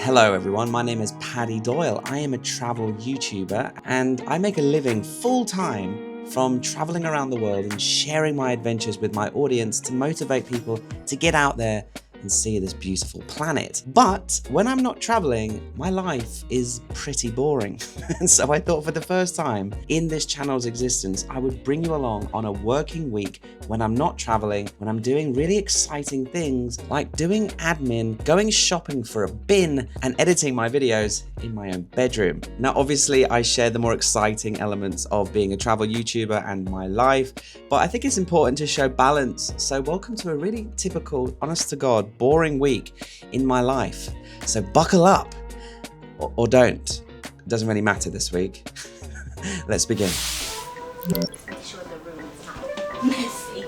Hello everyone, my name is Paddy Doyle. I am a travel YouTuber and I make a living full-time from traveling around the world and sharing my adventures with my audience to motivate people to get out there and see this beautiful planet. But when I'm not traveling, my life is pretty boring. And so I thought for the first time in this channel's existence, I would bring you along on a working week when I'm not traveling, when I'm doing really exciting things like doing admin, going shopping for a bin, and editing my videos in my own bedroom. Now, obviously, I share the more exciting elements of being a travel YouTuber and my life, but I think it's important to show balance. So welcome to a really typical, honest to God, boring week in my life. So buckle up or don't. It doesn't really matter this week. Let's begin. Just make sure the room is not messy.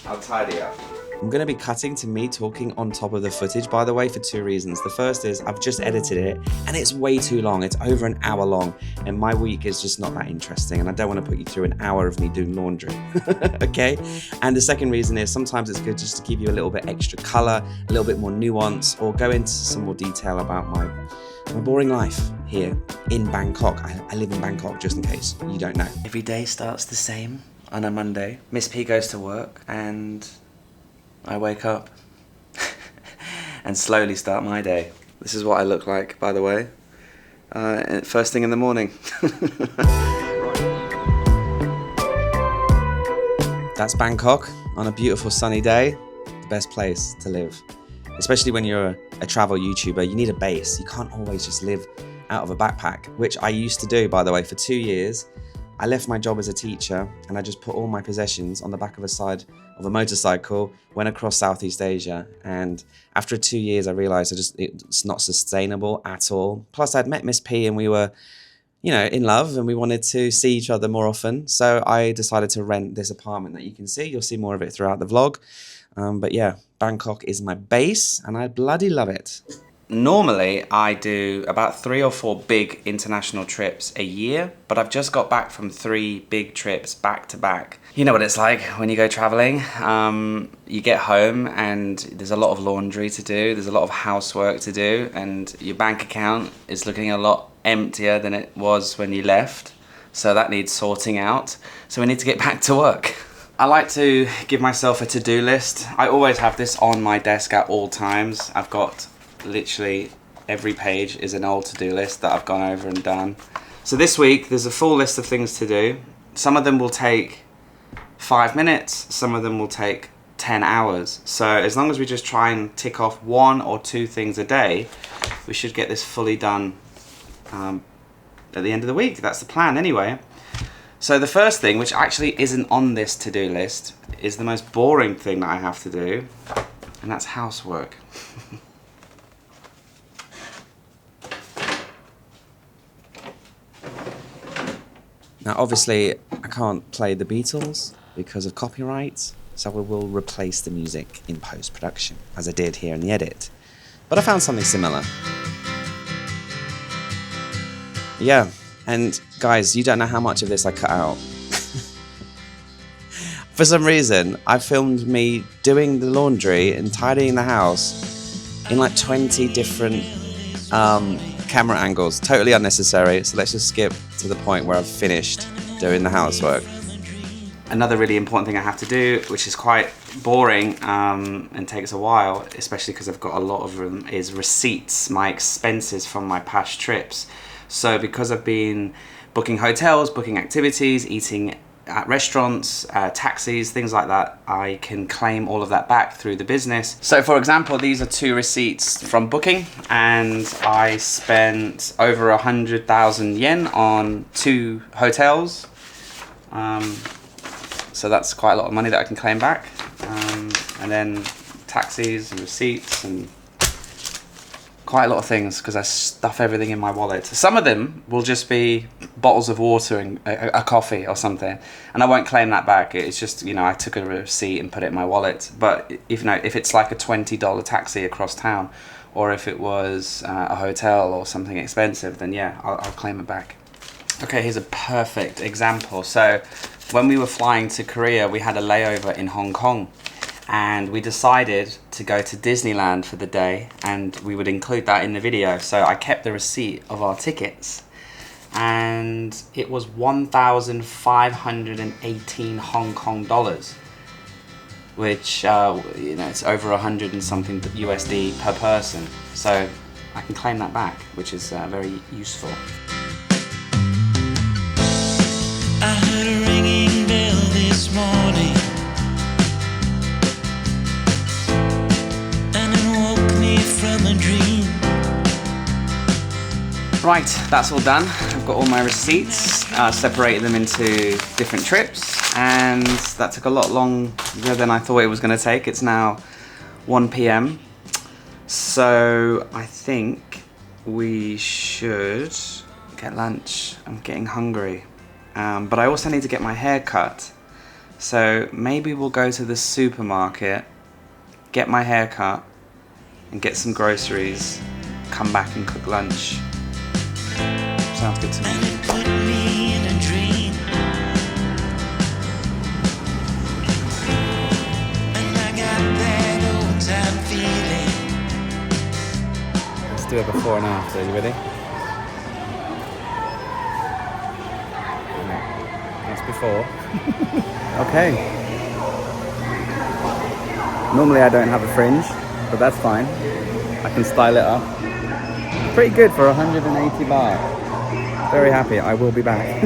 I'll tidy up. I'm going to be cutting to me talking on top of the footage, by the way, for two reasons. The first is I've just edited it and it's way too long. It's over an hour long and my week is just not that interesting and I don't want to put you through an hour of me doing laundry, okay? And the second reason is sometimes it's good just to give you a little bit extra color, a little bit more nuance, or go into some more detail about my boring life here in Bangkok. I live in Bangkok, just in case you don't know. Every day starts the same on a Monday. Miss P goes to work and I wake up and slowly start my day. This is what I look like, by the way, first thing in the morning. That's Bangkok on a beautiful sunny day. The best place to live. Especially when you're a travel YouTuber, you need a base. You can't always just live out of a backpack, which I used to do, by the way, for 2 years. I left my job as a teacher and I just put all my possessions on the back of a side of a motorcycle, went across Southeast Asia, and after 2 years I realized it's not sustainable at all. Plus I'd met Miss P and we were, in love and we wanted to see each other more often. So I decided to rent this apartment that you can see. You'll see more of it throughout the vlog. But yeah, Bangkok is my base and I bloody love it. Normally, I do about 3 or 4 big international trips a year, but I've just got back from 3 big trips back to back. You know what it's like when you go traveling. You get home and there's a lot of laundry to do, there's a lot of housework to do, and your bank account is looking a lot emptier than it was when you left. So that needs sorting out. So we need to get back to work. I like to give myself a to-do list. I always have this on my desk at all times. I've got literally every page is an old to-do list that I've gone over and done. So this week there's a full list of things to do. Some of them will take 5 minutes, some of them will take 10 hours. So as long as we just try and tick off 1 or 2 things a day, we should get this fully done at the end of the week. That's the plan anyway. So the first thing, which actually isn't on this to-do list, is the most boring thing that I have to do, and that's housework. Now, obviously, I can't play the Beatles because of copyright, so we will replace the music in post-production, as I did here in the edit. But I found something similar. Yeah, and guys, you don't know how much of this I cut out. For some reason, I filmed me doing the laundry and tidying the house in like 20 different camera angles, totally unnecessary. So let's just skip to the point where I've finished doing the housework. Another really important thing I have to do, which is quite boring and takes a while, especially because I've got a lot of them, is receipts, my expenses from my past trips. So because I've been booking hotels, booking activities, eating at restaurants, taxis, things like that, I can claim all of that back through the business. So for example, these are 2 receipts from booking and I spent over 100,000 yen on 2 hotels. So that's quite a lot of money that I can claim back. And then taxis and receipts and quite a lot of things because I stuff everything in my wallet. Some of them will just be bottles of water and a coffee or something, and I won't claim that back. It's just, I took a receipt and put it in my wallet. But if it's like a $20 taxi across town, or if it was a hotel or something expensive, then yeah, I'll claim it back. Okay, here's a perfect example. So when we were flying to Korea, we had a layover in Hong Kong. and we decided to go to Disneyland for the day, and we would include that in the video. So I kept the receipt of our tickets, and it was 1,518 Hong Kong dollars, which it's over 100 and something USD per person. So I can claim that back, which is very useful. I heard a ringing bell this morning, and it woke me from a dream. Right, that's all done. I've got all my receipts, separated them into different trips, and that took a lot longer than I thought it was going to take. It's now 1 p.m. So I think we should get lunch. I'm getting hungry. But I also need to get my hair cut. So maybe we'll go to the supermarket, get my hair cut, and get some groceries, come back and cook lunch. Sounds good to me. And it put me in a dream, and I got that old time feeling. Let's do a before and after. Are you ready? That's before. Okay. Normally I don't have a fringe, but that's fine. I can style it up. Pretty good for 180 baht. Very happy. I will be back.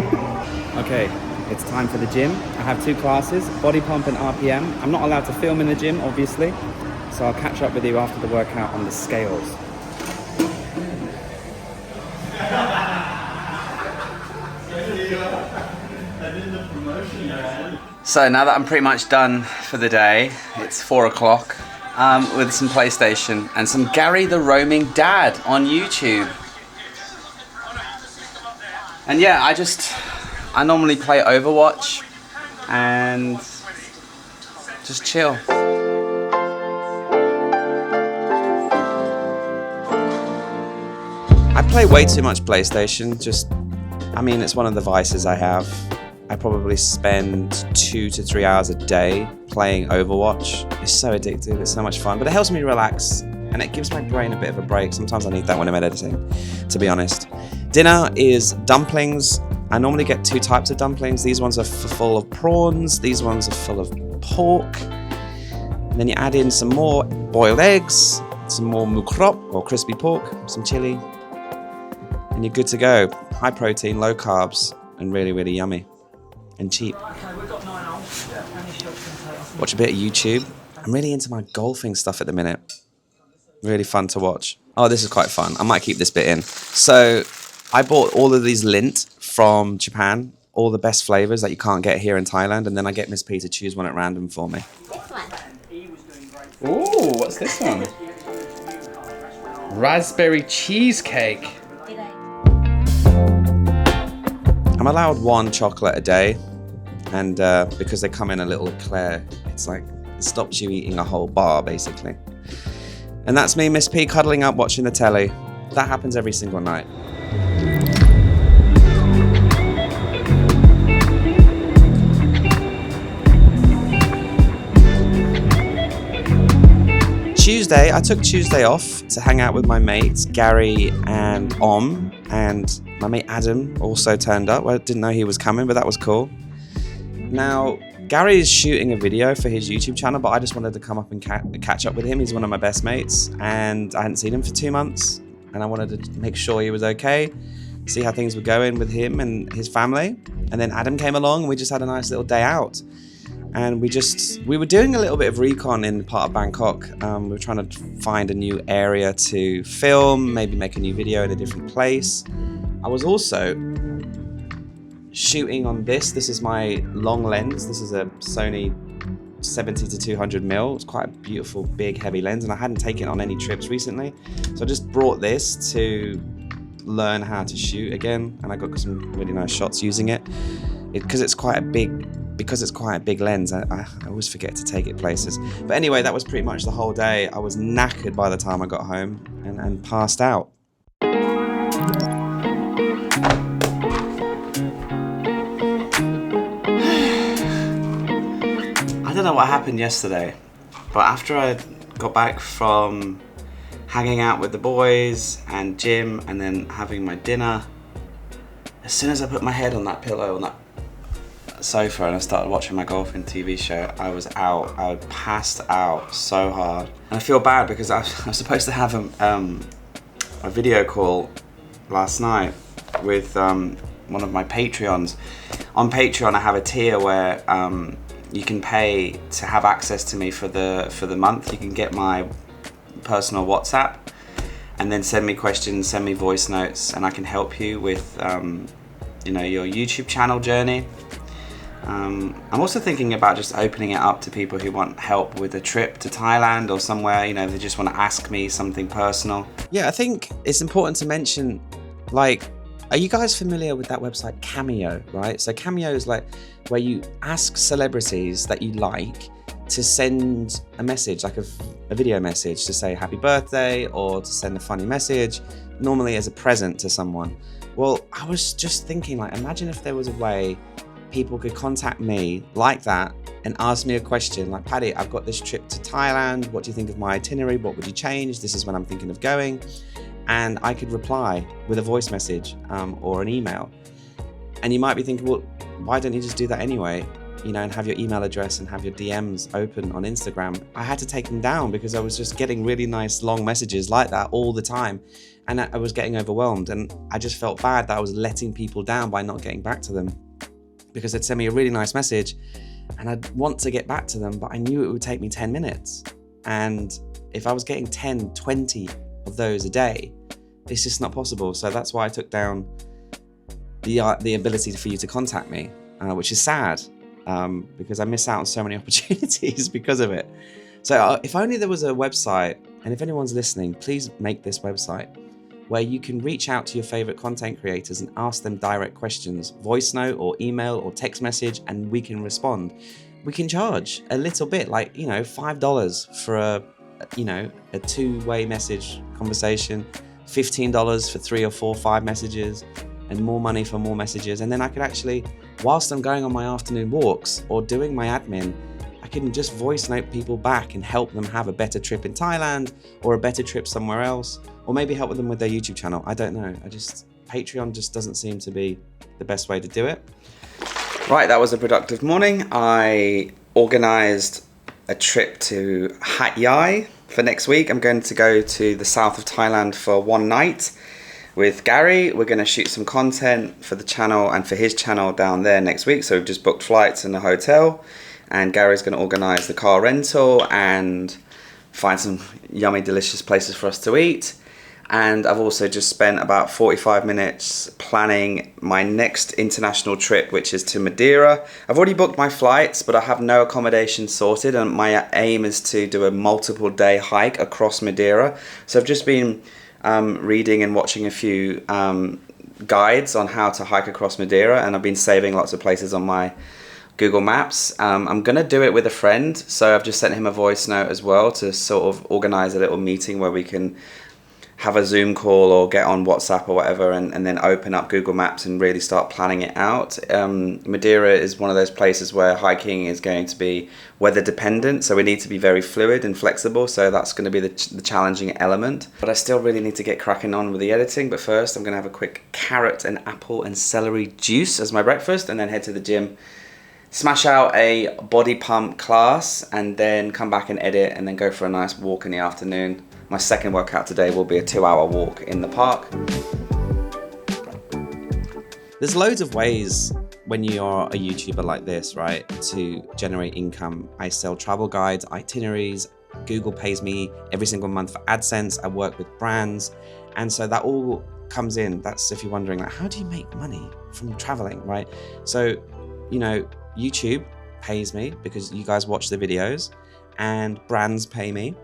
Okay, it's time for the gym. I have 2 classes, body pump and RPM. I'm not allowed to film in the gym, obviously, so I'll catch up with you after the workout on the scales. So now that I'm pretty much done for the day, it's 4 o'clock, with some PlayStation and some Gary the Roaming Dad on YouTube. And yeah, I normally play Overwatch and just chill. I play way too much PlayStation, it's one of the vices I have. I probably spend 2 to 3 hours a day playing Overwatch. It's so addictive, it's so much fun, but it helps me relax and it gives my brain a bit of a break. Sometimes I need that when I'm editing, to be honest. Dinner is dumplings. I normally get 2 types of dumplings. These ones are full of prawns, these ones are full of pork. And then you add in some more boiled eggs, some more mukrop or crispy pork, some chili, and you're good to go. High protein, low carbs, and really, really yummy. And cheap. Watch a bit of YouTube. I'm really into my golfing stuff at the minute. Really fun to watch. Oh, this is quite fun. I might keep this bit in. So I bought all of these lint from Japan, all the best flavors that you can't get here in Thailand, and then I get Miss P to choose one at random for me. This one. Ooh, what's this one? Raspberry cheesecake. I'm allowed 1 chocolate a day, and because they come in a little eclair, it's like it stops you eating a whole bar basically. And that's me, Miss P, cuddling up watching the telly. That happens every single night. Tuesday, I took Tuesday off to hang out with my mates, Gary and and my mate Adam also turned up. I didn't know he was coming, but that was cool. Now, Gary is shooting a video for his YouTube channel, but I just wanted to come up and catch up with him. He's one of my best mates, and I hadn't seen him for 2 months, and I wanted to make sure he was okay, see how things were going with him and his family. And then Adam came along, and we just had a nice little day out. And we were doing a little bit of recon in part of Bangkok. We were trying to find a new area to film, maybe make a new video in a different place. I was also shooting on this. This is my long lens. This is a Sony 70 to 200mm. It's quite a beautiful, big, heavy lens, and I hadn't taken it on any trips recently. So I just brought this to learn how to shoot again, and I got some really nice shots using it. Because it's quite a big lens, I always forget to take it places. But anyway, that was pretty much the whole day. I was knackered by the time I got home and passed out. I don't know what happened yesterday. But after I got back from hanging out with the boys and gym and then having my dinner, as soon as I put my head on that pillow on that sofa and I started watching my golfing TV show, I was out. I passed out so hard. And I feel bad because I was supposed to have a video call last night with one of my Patreons. On Patreon I have a tier where you can pay to have access to me for the month. You can get my personal WhatsApp and then send me questions, send me voice notes, and I can help you with your YouTube channel journey. I'm also thinking about just opening it up to people who want help with a trip to Thailand or somewhere, they just want to ask me something personal. Yeah, I think it's important to mention, are you guys familiar with that website Cameo, right? So Cameo is like where you ask celebrities that you like to send a message, like a video message to say happy birthday or to send a funny message, normally as a present to someone. Well, I was just thinking, imagine if there was a way people could contact me like that and ask me a question like, Paddy, I've got this trip to Thailand. What do you think of my itinerary? What would you change? This is when I'm thinking of going. And I could reply with a voice message or an email. And you might be thinking, well, why don't you just do that anyway? And have your email address and have your DMs open on Instagram. I had to take them down because I was just getting really nice long messages like that all the time. And I was getting overwhelmed. And I just felt bad that I was letting people down by not getting back to them, because they'd send me a really nice message and I'd want to get back to them, but I knew it would take me 10 minutes. And if I was getting 10, 20 of those a day, it's just not possible. So that's why I took down the ability for you to contact me, which is sad because I miss out on so many opportunities because of it. So if only there was a website, and if anyone's listening, please make this website where you can reach out to your favorite content creators and ask them direct questions, voice note or email or text message, and we can respond. We can charge a little bit, $5 for a two-way message conversation, $15 for 3 or 4, 5 messages, and more money for more messages. And then I could actually, whilst I'm going on my afternoon walks or doing my admin, I can just voice note people back and help them have a better trip in Thailand or a better trip somewhere else, or maybe help them with their YouTube channel. I don't know. Patreon just doesn't seem to be the best way to do it. Right, that was a productive morning. I organized a trip to Hat Yai for next week. I'm going to go to the south of Thailand for one night with Gary. We're going to shoot some content for the channel and for his channel down there next week. So we've just booked flights and a hotel. And Gary's going to organise the car rental and find some yummy, delicious places for us to eat. And I've also just spent about 45 minutes planning my next international trip, which is to Madeira. I've already booked my flights, but I have no accommodation sorted. And my aim is to do a multiple day hike across Madeira. So I've just been reading and watching a few guides on how to hike across Madeira. And I've been saving lots of places on my Google Maps. I'm gonna do it with a friend, so I've just sent him a voice note as well to sort of organize a little meeting where we can have a Zoom call or get on WhatsApp or whatever, and then open up Google Maps and really start planning it out. Madeira is one of those places where hiking is going to be weather dependent, so we need to be very fluid and flexible, so that's going to be the challenging element. But I still really need to get cracking on with the editing. But first I'm going to have a quick carrot and apple and celery juice as my breakfast, and then head to the gym, smash out a body pump class, and then come back and edit, and then go for a nice walk in the afternoon. My second workout today will be a 2-hour walk in the park. There's loads of ways when you're a YouTuber like this, right, to generate income. I sell travel guides, itineraries. Google pays me every single month for AdSense. I work with brands. And so that all comes in. That's if you're wondering, how do you make money from traveling, right? So, YouTube pays me because you guys watch the videos, and brands pay me.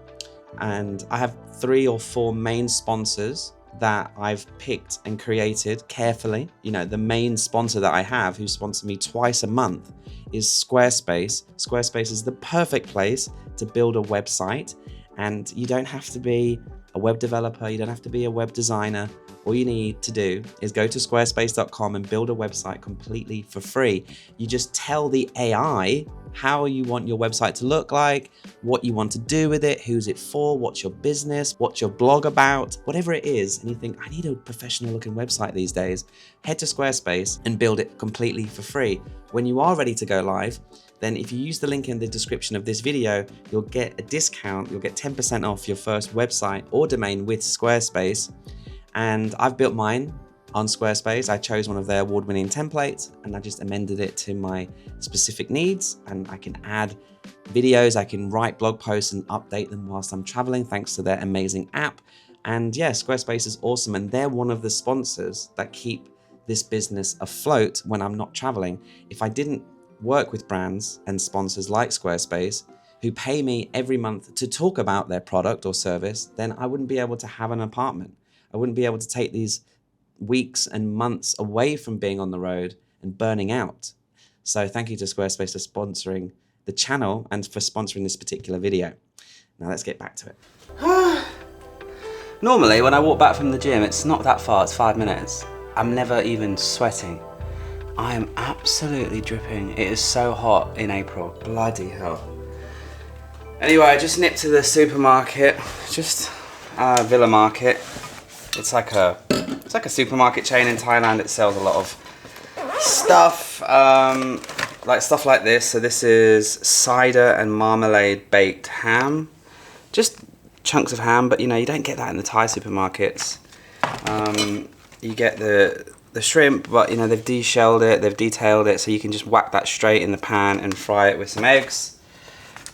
And I have 3 or 4 main sponsors that I've picked and created carefully. The main sponsor that I have, who sponsors me twice a month, is Squarespace. Squarespace is the perfect place to build a website, and you don't have to be a web developer, you don't have to be a web designer. All you need to do is go to squarespace.com and build a website completely for free. You just tell the AI how you want your website to look like, what you want to do with it, who's it for, what's your business, what's your blog about, whatever it is, and you think, I need a professional looking website these days, head to Squarespace and build it completely for free. When you are ready to go live, then if you use the link in the description of this video, you'll get a discount, you'll get 10% off your first website or domain with Squarespace. And I've built mine on Squarespace. I chose one of their award-winning templates and I just amended it to my specific needs, and I can add videos, I can write blog posts and update them whilst I'm traveling thanks to their amazing app. And yeah, Squarespace is awesome, and they're one of the sponsors that keep this business afloat when I'm not traveling. If I didn't work with brands and sponsors like Squarespace who pay me every month to talk about their product or service, then I wouldn't be able to have an apartment. I wouldn't be able to take these weeks and months away from being on the road and burning out. So thank you to Squarespace for sponsoring the channel and for sponsoring this particular video. Now let's get back to it. Normally when I walk back from the gym, it's not that far, it's 5 minutes. I'm never even sweating. I am absolutely dripping. It is so hot in April, bloody hell. Anyway, I just nipped to the supermarket, just Villa Market. It's like a supermarket chain in Thailand. It sells a lot of stuff, like stuff like this. So this is cider and marmalade baked ham, just chunks of ham. But you know, you don't get that in the Thai supermarkets. You get the shrimp, but you know, they've de-shelled it, they've detailed it, so you can just whack that straight in the pan and fry it with some eggs.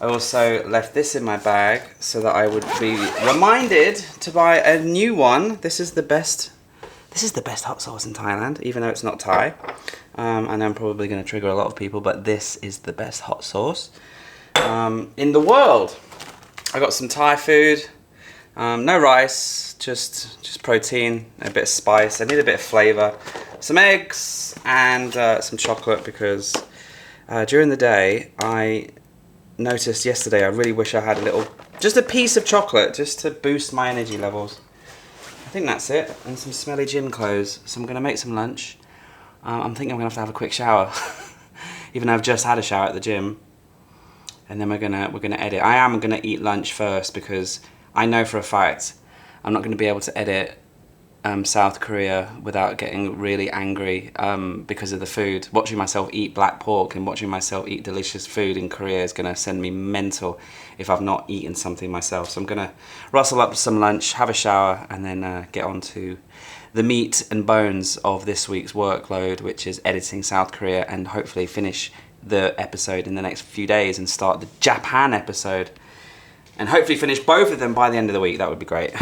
I also left this in my bag so that I would be reminded to buy a new one. This is the best hot sauce in Thailand, even though it's not Thai. I know I'm probably going to trigger a lot of people, but this is the best hot sauce in the world. I got some Thai food, no rice, just protein, a bit of spice. I need a bit of flavor, some eggs and some chocolate, because during the day I noticed yesterday I really wish I had just a piece of chocolate just to boost my energy levels. I think that's it, and some smelly gym clothes. So I'm going to make some lunch. I'm thinking I'm going to have a quick shower, even though I've just had a shower at the gym. And then we're gonna edit. I am going to eat lunch first, because I know for a fact I'm not going to be able to edit South Korea without getting really angry because of the food. Watching myself eat black pork and watching myself eat delicious food in Korea is going to send me mental if I've not eaten something myself. So I'm going to rustle up some lunch, have a shower, and then get on to the meat and bones of this week's workload, which is editing South Korea, and hopefully finish the episode in the next few days and start the Japan episode, and hopefully finish both of them by the end of the week. That would be great.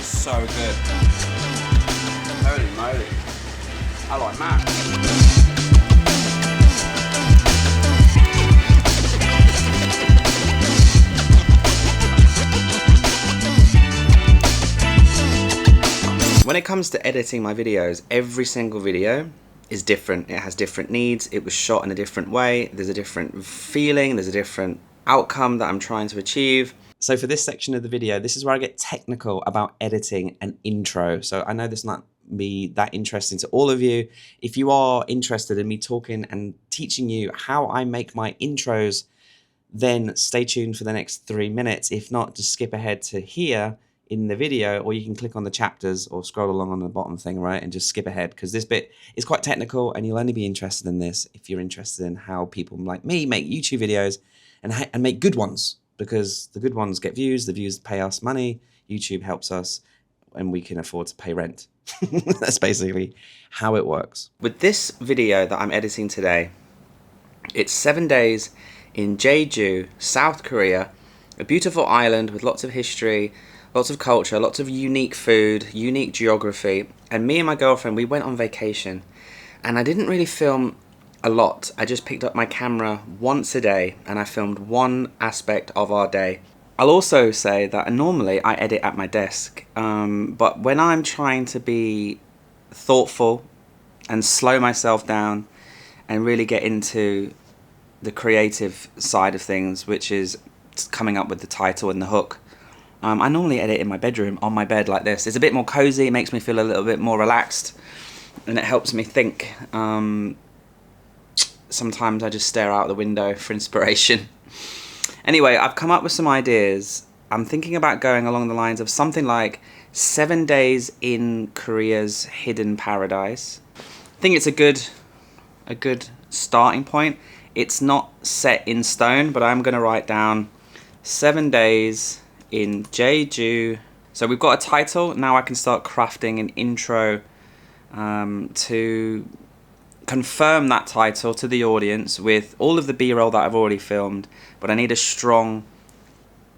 So good. Holy moly. I like that. When it comes to editing my videos, every single video is different. It has different needs. It was shot in a different way. There's a different feeling. There's a different outcome that I'm trying to achieve. So for this section of the video, this is where I get technical about editing an intro. So I know this might be that interesting to all of you. If you are interested in me talking and teaching you how I make my intros, then stay tuned for the next 3 minutes. If not, just skip ahead to here in the video, or you can click on the chapters or scroll along on the bottom thing, right, and just skip ahead, because this bit is quite technical and you'll only be interested in this if you're interested in how people like me make YouTube videos and make good ones. Because the good ones get views, the views pay us money, YouTube helps us, and we can afford to pay rent. That's basically how it works. With this video that I'm editing today, it's 7 days in Jeju, South Korea, a beautiful island with lots of history, lots of culture, lots of unique food, unique geography. And me and my girlfriend, we went on vacation, and I didn't really film a lot. I just picked up my camera once a day and I filmed one aspect of our day. I'll also say that normally I edit at my desk, but when I'm trying to be thoughtful and slow myself down and really get into the creative side of things, which is coming up with the title and the hook, I normally edit in my bedroom on my bed like this. It's a bit more cozy, it makes me feel a little bit more relaxed. and it helps me think. Sometimes I just stare out the window for inspiration. Anyway, I've come up with some ideas. I'm thinking about going along the lines of something like 7 days in Korea's hidden paradise. I think it's a good starting point. It's not set in stone, but I'm going to write down 7 days in Jeju. So we've got a title. Now I can start crafting an intro to confirm that title to the audience with all of the B-roll that I've already filmed. But I need a strong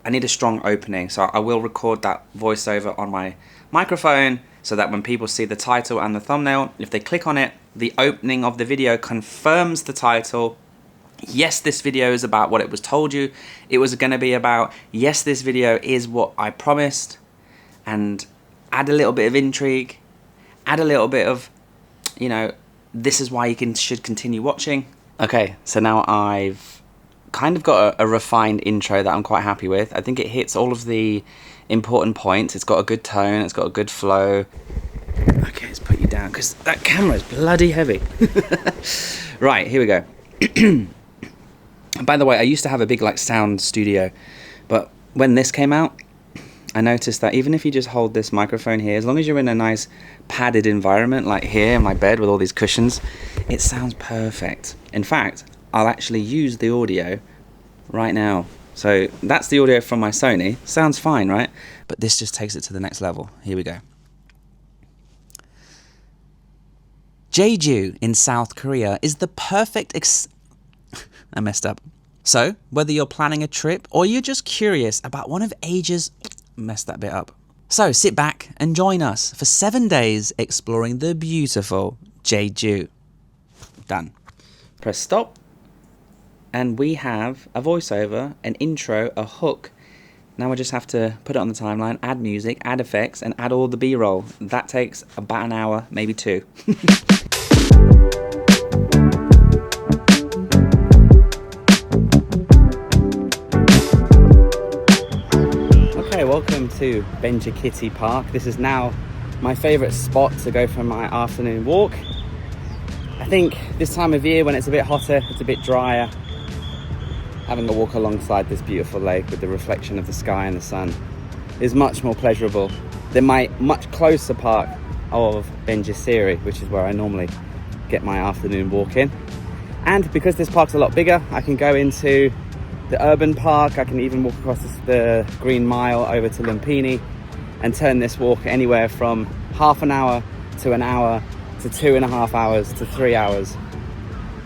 opening. So I will record that voiceover on my microphone so that when people see the title and the thumbnail, if they click on it, the opening of the video confirms the title. Yes, this video is about what it was told you it was going to be about. Yes, this video is what I promised. And add a little bit of intrigue. Add a little bit of, this is why you should continue watching. Okay, so now I've kind of got a refined intro that I'm quite happy with. I think it hits all of the important points. It's got a good tone. It's got a good flow. Okay, let's put you down because that camera is bloody heavy. Right, here we go. By the way, I used to have a big sound studio, but when this came out, I noticed that even if you just hold this microphone here, as long as you're in a nice padded environment like here in my bed with all these cushions, it sounds perfect. In fact, I'll actually use the audio right now. So that's the audio from my Sony. Sounds fine, right? But this just takes it to the next level. Here we go. Jeju in South Korea is the perfect I messed up. So, whether you're planning a trip or you're just curious about one of Asia's... Messed that bit up. So, sit back and join us for 7 days exploring the beautiful Jeju. Done. Press stop. And we have a voiceover, an intro, a hook. Now we just have to put it on the timeline, add music, add effects, and add all the B-roll. That takes about an hour, maybe 2. Welcome to BANGKOK Park. This is now my favourite spot to go for my afternoon walk. I think this time of year when it's a bit hotter, it's a bit drier, having a walk alongside this beautiful lake with the reflection of the sky and the sun is much more pleasurable than my much closer park of BANGKOK, which is where I normally get my afternoon walk in. And because this park's a lot bigger, I can go into the urban park. I can even walk across the Green Mile over to Lumpini and turn this walk anywhere from half an hour to an hour to 2.5 hours to 3 hours,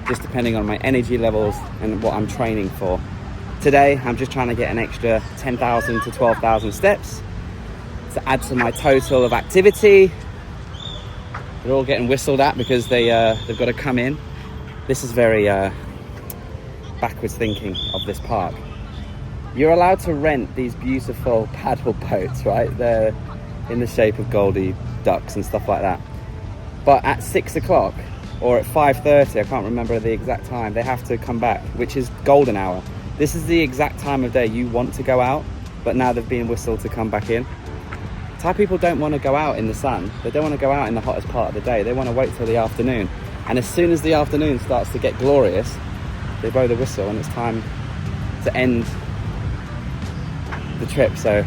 just depending on my energy levels and what I'm training for. Today, I'm just trying to get an extra 10,000 to 12,000 steps to add to my total of activity. They're all getting whistled at because they've got to come in. This is very backwards thinking of this park. You're allowed to rent these beautiful paddle boats, right? They're in the shape of Goldie ducks and stuff like that. But at 6 o'clock or at 5:30, I can't remember the exact time, they have to come back, which is golden hour. This is the exact time of day you want to go out, but now they've been whistled to come back in. Thai people don't want to go out in the sun. They don't want to go out in the hottest part of the day. They want to wait till the afternoon. And as soon as the afternoon starts to get glorious, they blow the whistle and it's time to end the trip. So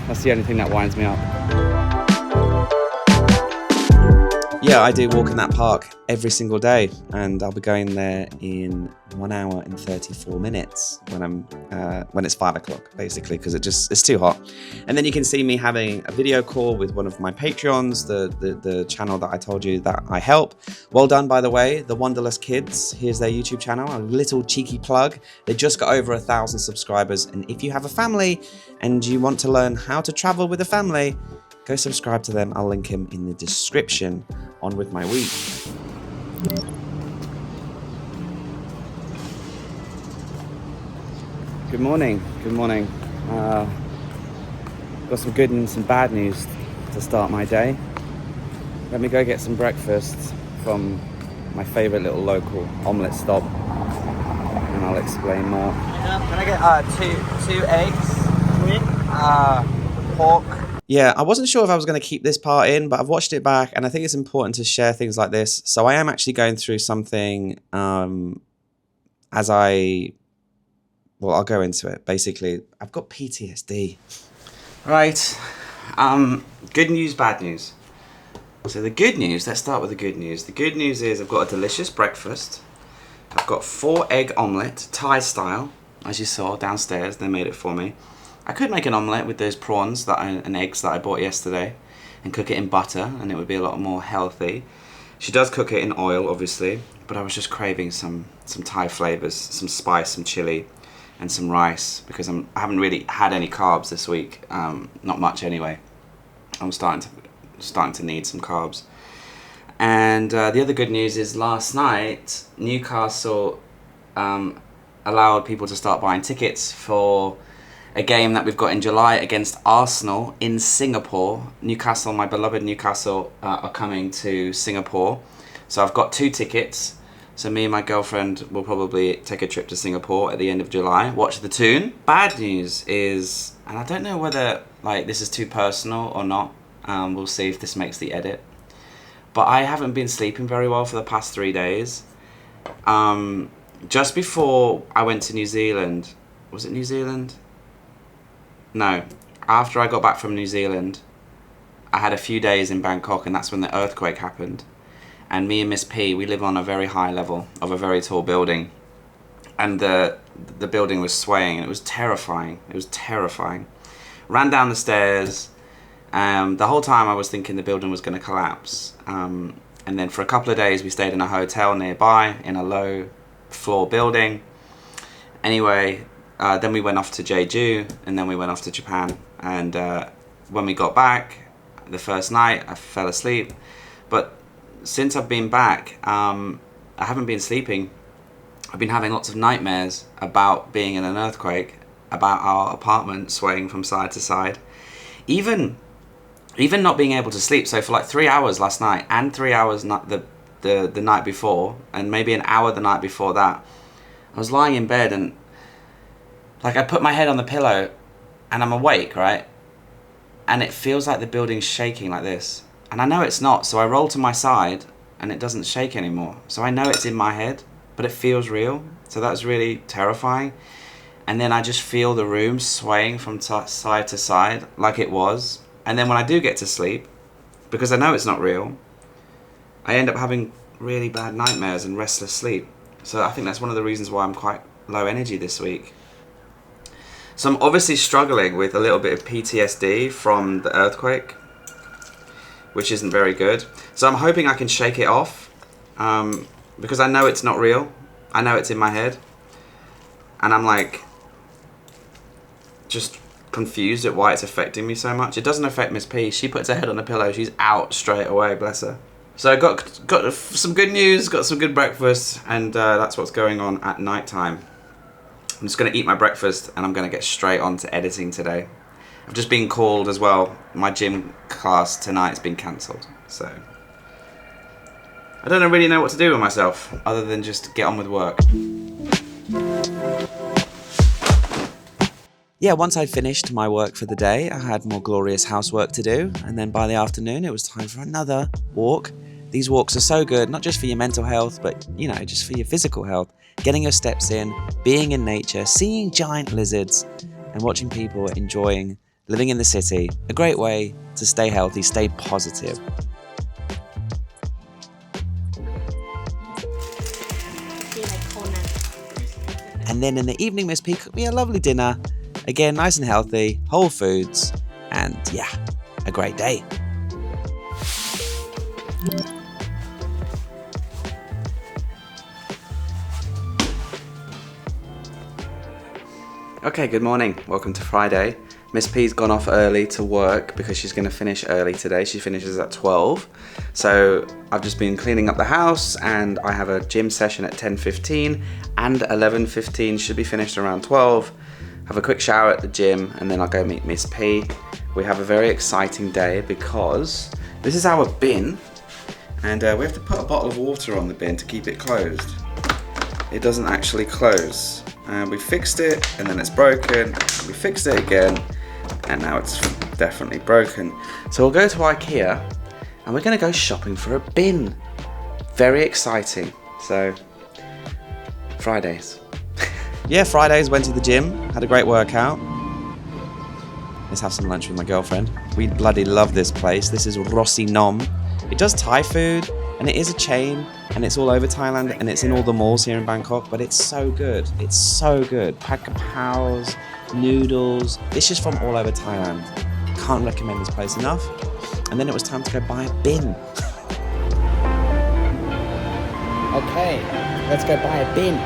that's the only thing that winds me up. Yeah, I do walk in that park every single day, and I'll be going there in 1 hour and 34 minutes when it's 5 o'clock, basically, because it's too hot. And then you can see me having a video call with one of my Patrons, the channel that I told you that I help. Well done, by the way, the Wanderlust Kids. Here's their YouTube channel, a little cheeky plug. They just got over 1,000 subscribers, and if you have a family and you want to learn how to travel with a family, go subscribe to them. I'll link him in the description. On with my week. Good morning. Good morning. Got some good and some bad news to start my day. Let me go get some breakfast from my favourite little local omelette stop, and I'll explain more. Can I get two eggs? Pork. yeah, I wasn't sure if I was going to keep this part in, but I've watched it back, and I think it's important to share things like this. So I am actually going through something as well, I'll go into it. Basically, I've got PTSD. Right. Good news, bad news. So the good news, let's start with the good news. The good news is I've got a delicious breakfast. I've got 4-egg omelette, Thai style, as you saw downstairs. They made it for me. I could make an omelette with those prawns and eggs that I bought yesterday and cook it in butter, and it would be a lot more healthy. She does cook it in oil, obviously, but I was just craving some Thai flavors, some spice, some chili, and some rice, because I haven't really had any carbs this week, not much anyway. I'm starting to need some carbs. And the other good news is last night Newcastle allowed people to start buying tickets for a game that we've got in July against Arsenal in Singapore. Newcastle, my beloved Newcastle, are coming to Singapore. So I've got 2 tickets. So me and my girlfriend will probably take a trip to Singapore at the end of July, watch the tune. Bad news is, and I don't know whether like this is too personal or not, we'll see if this makes the edit, but I haven't been sleeping very well for the past 3 days. Just before I went to New Zealand, was it New Zealand? No, after I got back from New Zealand, I had a few days in Bangkok, and that's when the earthquake happened. And me and Miss P, we live on a very high level of a very tall building, and the building was swaying, and it was terrifying. It was terrifying. Ran down the stairs. The whole time I was thinking the building was going to collapse. And then for a couple of days we stayed in a hotel nearby in a low floor building. Anyway, then we went off to Jeju, and then we went off to Japan. And when we got back, the first night I fell asleep. But since I've been back, I haven't been sleeping. I've been having lots of nightmares about being in an earthquake, about our apartment swaying from side to side. Even not being able to sleep. So for like 3 hours last night, and 3 hours the night before, and maybe an hour the night before that, I was lying in bed, and like I put my head on the pillow and I'm awake, right? And it feels like the building's shaking like this. And I know it's not, so I roll to my side and it doesn't shake anymore. So I know it's in my head, but it feels real. So that's really terrifying. And then I just feel the room swaying from side to side like it was. And then when I do get to sleep, because I know it's not real, I end up having really bad nightmares and restless sleep. So I think that's one of the reasons why I'm quite low energy this week. So I'm obviously struggling with a little bit of PTSD from the earthquake, which isn't very good. So I'm hoping I can shake it off, because I know it's not real. I know it's in my head. And I'm like, just confused at why it's affecting me so much. It doesn't affect Miss P. She puts her head on the pillow. She's out straight away, bless her. So I got some good news, got some good breakfast, and that's what's going on at night time. I'm just going to eat my breakfast, and I'm going to get straight on to editing today. I've just been called as well. My gym class tonight's been cancelled, so I don't really know what to do with myself other than just get on with work. Yeah, once I'd finished my work for the day, I had more glorious housework to do, and then by the afternoon it was time for another walk. These walks are so good, not just for your mental health, but, you know, just for your physical health. Getting your steps in, being in nature, seeing giant lizards, and watching people enjoying living in the city. A great way to stay healthy, stay positive. And then in the evening, Miss P cooked me a lovely dinner. Again, nice and healthy, whole foods, and yeah, a great day. Okay, good morning. Welcome to Friday. Miss P's gone off early to work because she's going to finish early today. She finishes at 12. So I've just been cleaning up the house, and I have a gym session at 10:15 and 11:15. Should be finished around 12. Have a quick shower at the gym, and then I'll go meet Miss P. We have a very exciting day because this is our bin, and we have to put a bottle of water on the bin to keep it closed. It doesn't actually close. We fixed it, and then it's broken. We fixed it again, and now it's definitely broken. So we'll go to IKEA and we're going to go shopping for a bin. Very exciting. So, Fridays. Yeah, Fridays, went to the gym, had a great workout. Let's have some lunch with my girlfriend. We bloody love this place. This is Rossi Nom. It does Thai food, and it is a chain, and it's all over Thailand, and it's in all the malls here in Bangkok, but it's so good. It's so good. Pad kapows, noodles, dishes from all over Thailand. Can't recommend this place enough. And then it was time to go buy a bin. Okay, let's go buy a bin.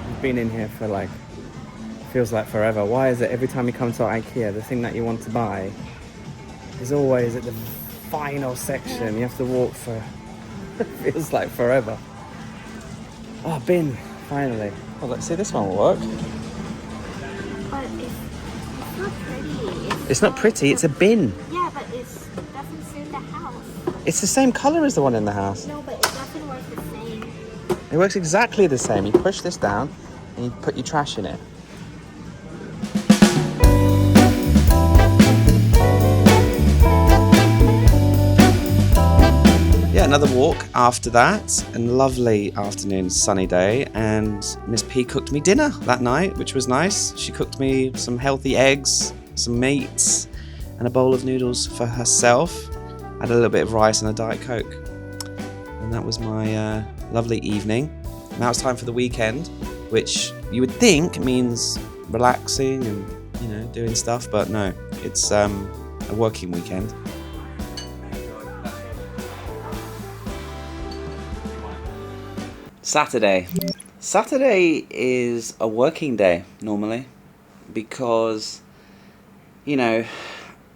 We've been in here for like, feels like forever. Why is it every time you come to IKEA, the thing that you want to buy is always at the final section? You have to walk for, feels like forever. Oh, bin, finally. Oh, let's see, this one will work. But it's not pretty. It's not pretty, it's a bin. Yeah, but it doesn't suit the house. It's the same color as the one in the house. No, but it doesn't work the same. It works exactly the same. You push this down and you put your trash in it. Yeah, another walk after that, and lovely afternoon, sunny day, and Miss P cooked me dinner that night, which was nice. She cooked me some healthy eggs, some meats, and a bowl of noodles for herself. I had a little bit of rice and a Diet Coke. And that was my lovely evening. Now it's time for the weekend, which you would think means relaxing and, you know, doing stuff, but no, it's a working weekend. Saturday. Saturday is a working day normally because, you know,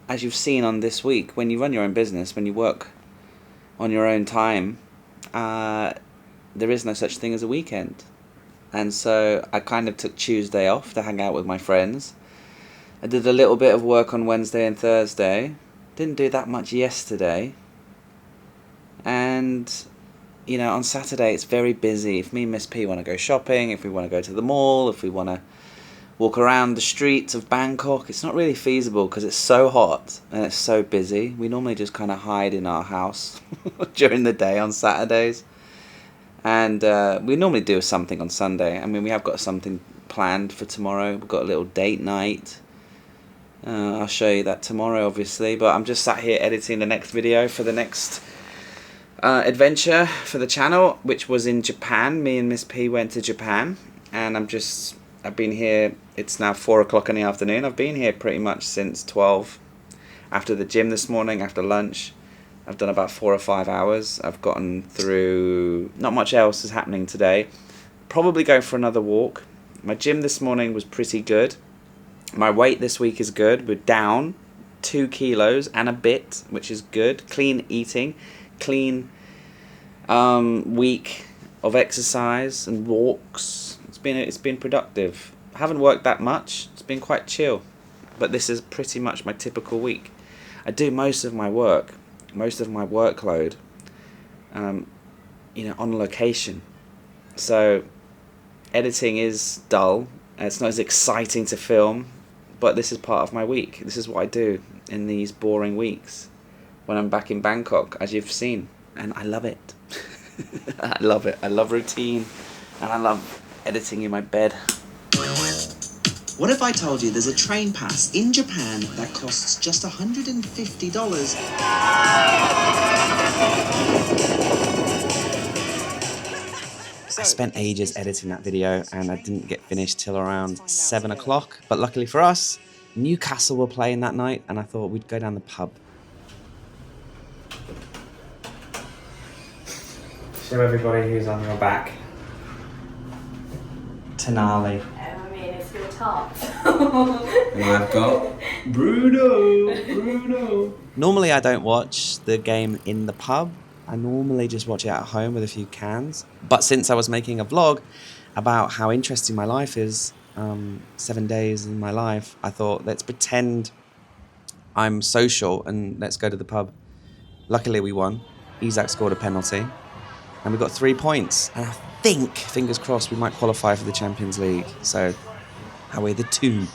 as you've seen on this week, when you run your own business, when you work on your own time, there is no such thing as a weekend. And so I kind of took Tuesday off to hang out with my friends. I did a little bit of work on Wednesday and Thursday. Didn't do that much yesterday. And, you know, on Saturday it's very busy. If me and Miss P want to go shopping, if we want to go to the mall, if we want to walk around the streets of Bangkok, it's not really feasible because it's so hot and it's so busy. We normally just kind of hide in our house during the day on Saturdays. And we normally do something on Sunday. I mean, we have got something planned for tomorrow. We've got a little date night. I'll show you that tomorrow, obviously. But I'm just sat here editing the next video for the next adventure for the channel, which was in Japan. Me and Miss P went to Japan. And I've been here, it's now 4 o'clock in the afternoon. I've been here pretty much since 12. After the gym this morning, after lunch. I've done about 4 or 5 hours. I've gotten through, not much else is happening today. Probably go for another walk. My gym this morning was pretty good. My weight this week is good. We're down 2 kilos and a bit, which is good. Clean eating, clean week of exercise and walks. It's been productive. I haven't worked that much. It's been quite chill. But this is pretty much my typical week. I do most of my work. Most of my workload, you know, on location. So editing is dull. It's not as exciting to film, but this is part of my week. This is what I do in these boring weeks when I'm back in Bangkok, as you've seen, and I love it. I love it. I love routine, and I love editing in my bed. What if I told you there's a train pass in Japan that costs just $150? I spent ages editing that video and I didn't get finished till around 7 o'clock. But luckily for us, Newcastle were playing that night and I thought we'd go down the pub. Show everybody who's on your back. Tenali. It's your top. And I've got Bruno. Normally I don't watch the game in the pub. I normally just watch it at home with a few cans. But since I was making a vlog about how interesting my life is, 7 days in my life, I thought let's pretend I'm social and let's go to the pub. Luckily we won. Isaac scored a penalty and we got 3 points. And I think, fingers crossed, we might qualify for the Champions League. So Away the two.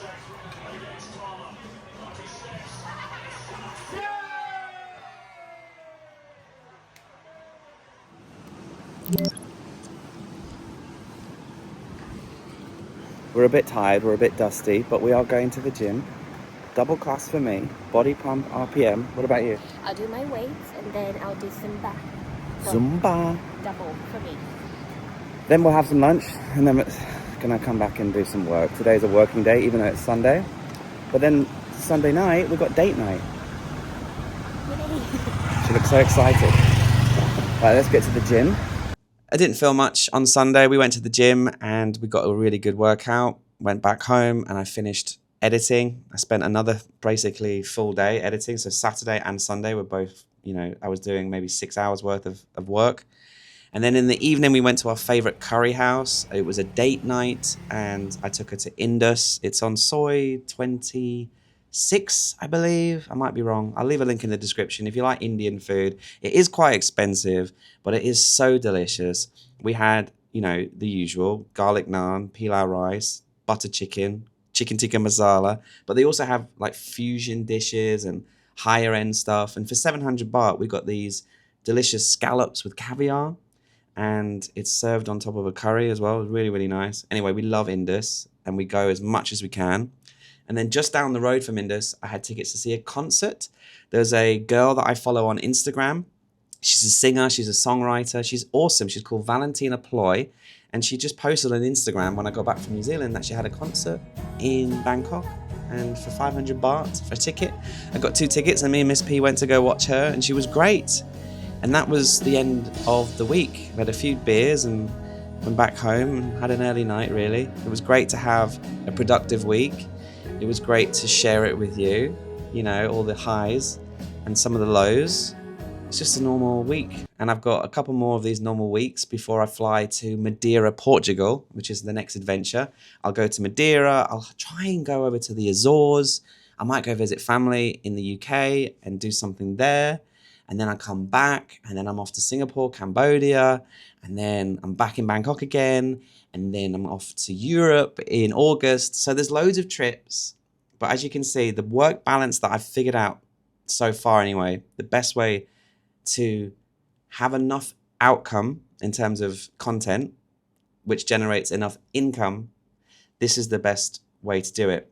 We're a bit tired, we're a bit dusty, but we are going to the gym. Double class for me, body pump, RPM. What about you? I'll do my weights and then I'll do Zumba. So Zumba. double for me. Then we'll have some lunch and then we're gonna come back and do some work. Today's a working day, even though it's Sunday. But then Sunday night, we've got date night. She looks so excited. Right, let's get to the gym. I didn't film much on Sunday. We went to the gym and we got a really good workout. Went back home and I finished editing. I spent another basically full day editing. So Saturday and Sunday were both, I was doing maybe 6 hours worth of work. And then in the evening, we went to our favorite curry house. It was a date night and I took her to Indus. It's on Soy 26, I believe. I might be wrong. I'll leave a link in the description. If you like Indian food, it is quite expensive, but it is so delicious. We had, the usual garlic naan, pilau rice, butter chicken tikka masala, but they also have like fusion dishes and higher end stuff. And for 700 baht, we got these delicious scallops with caviar. And it's served on top of a curry as well. Really, really nice. Anyway, we love Indus and we go as much as we can. And then just down the road from Indus, I had tickets to see a concert. There's a girl that I follow on Instagram. She's a singer, she's a songwriter. She's awesome. She's called Valentina Ploy. And she just posted on Instagram when I got back from New Zealand that she had a concert in Bangkok. And for 500 baht for a ticket, I got 2 tickets and me and Miss P went to go watch her and she was great. And that was the end of the week. We had a few beers and went back home and had an early night, really. It was great to have a productive week. It was great to share it with you, all the highs and some of the lows. It's just a normal week. And I've got a couple more of these normal weeks before I fly to Madeira, Portugal, which is the next adventure. I'll go to Madeira. I'll try and go over to the Azores. I might go visit family in the UK and do something there. And then I come back and then I'm off to Singapore, Cambodia, and then I'm back in Bangkok again. And then I'm off to Europe in August. So there's loads of trips. But as you can see, the work balance that I've figured out so far anyway, the best way to have enough outcome in terms of content, which generates enough income, this is the best way to do it.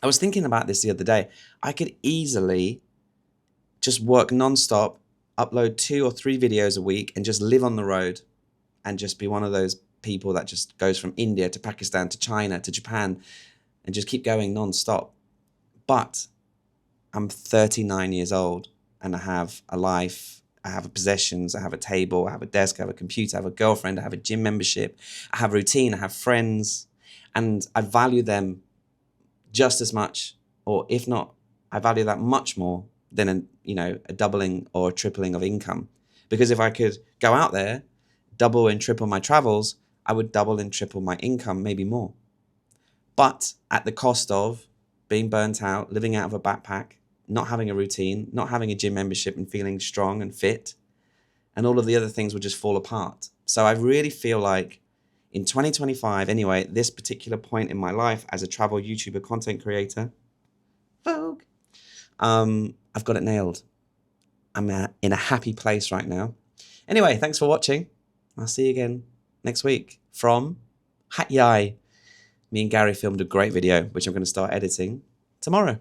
I was thinking about this the other day. I could easily just work non-stop, upload 2 or 3 videos a week and just live on the road and just be one of those people that just goes from India to Pakistan to China to Japan and just keep going non-stop. But I'm 39 years old and I have a life, I have possessions, I have a table, I have a desk, I have a computer, I have a girlfriend, I have a gym membership, I have routine, I have friends, and I value them just as much, or if not, I value that much more than a doubling or a tripling of income. Because if I could go out there, double and triple my travels, I would double and triple my income, maybe more. But at the cost of being burnt out, living out of a backpack, not having a routine, not having a gym membership and feeling strong and fit, and all of the other things would just fall apart. So I really feel like in 2025, anyway, this particular point in my life as a travel YouTuber content creator, Vogue, I've got it nailed. I'm in a happy place right now. Anyway, thanks for watching. I'll see you again next week from Hat Yai. Me and Gary filmed a great video, which I'm going to start editing tomorrow.